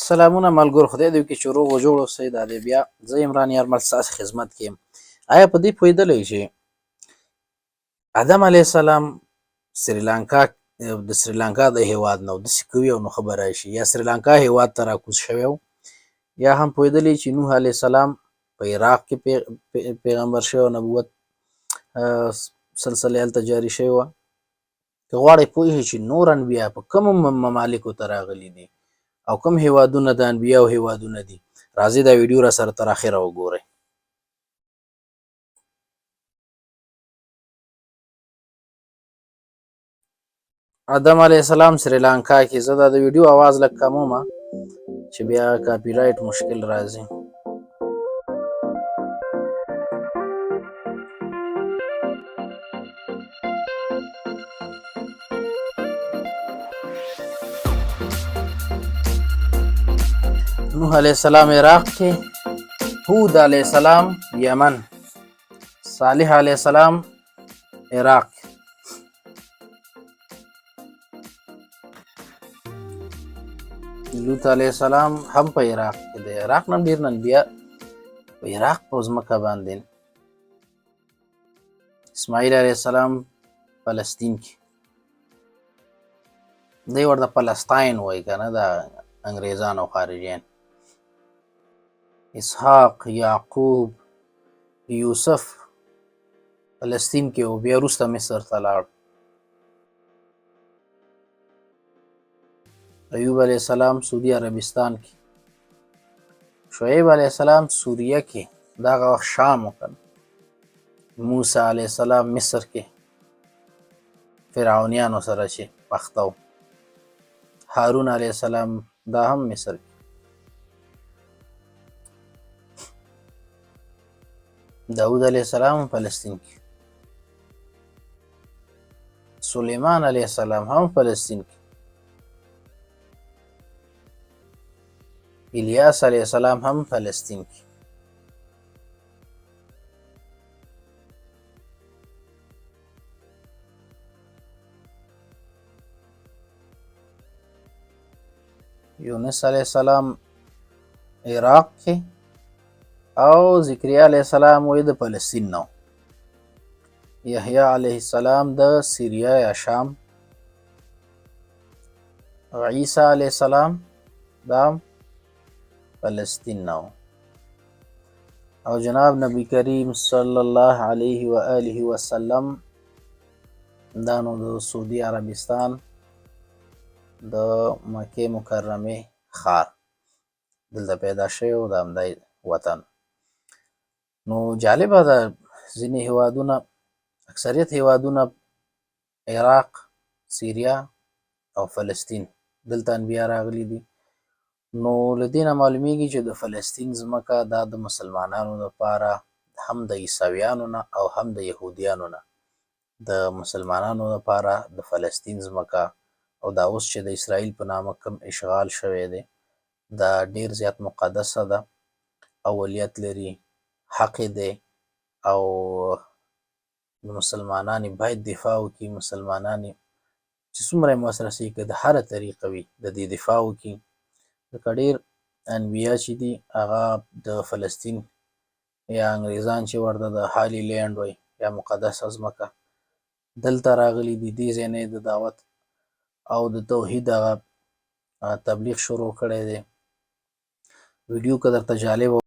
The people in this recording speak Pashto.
سلامونه ملګرو، خدای دې وکړي چې روغ او جوړ اوسئ. دا دی بیا زه عمران یارمل ستاسې خدمت کې یم. آیا په دې پوهېدلی چې آدم علیه السلام د سریلانکا د هېواد نه داسې کوي او نو خبر راشي یا سریلانکا هېواد ته راکوز شوی و، یا هم پوهېدلی چې نوح علیه السلام په عراق کې پیغمبر شوی او نبوت سلسله هلته جاري شوې وه. که غواړئ پوه شئ چې نور انبیا په کومو ممالکو ته راغلي دي او کوم هیوادونه د انبیاو هیوادونه دي، راځئ دا ویډیو را سره تر اخره وګورئ. آدم علیه السلام سریلانکا کې. زه دا د ویډیو आवाज لږ کموم چې بیا کاپی رایټ مشکل راځي. نوح علیه السلام عراق کې، هود علیه السلام یمن، صالح علیه السلام عراق، لوط علیه السلام هم په عراق کې دی. عراق نن ډېر انبیا په عراق په ځمکه باندې. اسماعیل علیه السلام فلسطین کې، دی ورته فلسطین وایي که نه، د انګریزان او خارجیان. اسحاق، یعقوب، یوسف فلسطین کې و، بیا وروسته مصر ته لاړ. ایوب علیه السلام سعودي عربستان کې، شعیب علیه السلام سوریه کې، دغه وخت شام و که نه. موسی علیه السلام مصر کې فرعونیانو سره چې اخته و. هارون علیه السلام دا هم مصر کې. داود علیه السلام فلسطین کې. سلیمان علیه السلام هم فلسطین کې. الیاس علیه السلام هم فلسطین کې. یونس علیه السلام عراق کې، او ذکریا علیه السلام وایي د فلسطین نه. یحیی علیه السلام د سیریه یا شام. عیسی علیه السلام دا فلسطین نه. او جناب نبی کریم صلی الله علیه و آله وسلم دا نو د سعودي عربستان د مکې مکرمې ښار دلته پیدا شوی و، د همدای وطن. نو جالبه ده، ځینې هیوادونه، اکثریت هیوادونه عراق، سیریه او فلسطین، دلته انبیا راغلي دي. نو له دې نه معلومیږي چې د فلسطین ځمکه دا د مسلمانانو لپاره، هم د عیسویانو نه او هم د یهودیانو نه، د مسلمانانو لپاره د فلسطین ځمکه او دا اوس چې د اسرائیل په نامه کوم اشغال شوی دی، دا ډیر زیات مقدسه ده، اولیت لري، حق دی، او مسلمانان باید دفاع وکړي. مسلمانان چې څومره یې ورسره رسېږي که د هره طریقه وي د دې دفاع وکړي. ځکه ډېر انبیا چې دي هغه د فلسطین یا انګریزان چې ورته د هالي لینډ وایي یا مقدسه ځمکه، دلته راغلي دي. دې ځای نه د دعوت او د توحید هغه تبلیغ شروع کړی دی. ویډیو که درته جالبه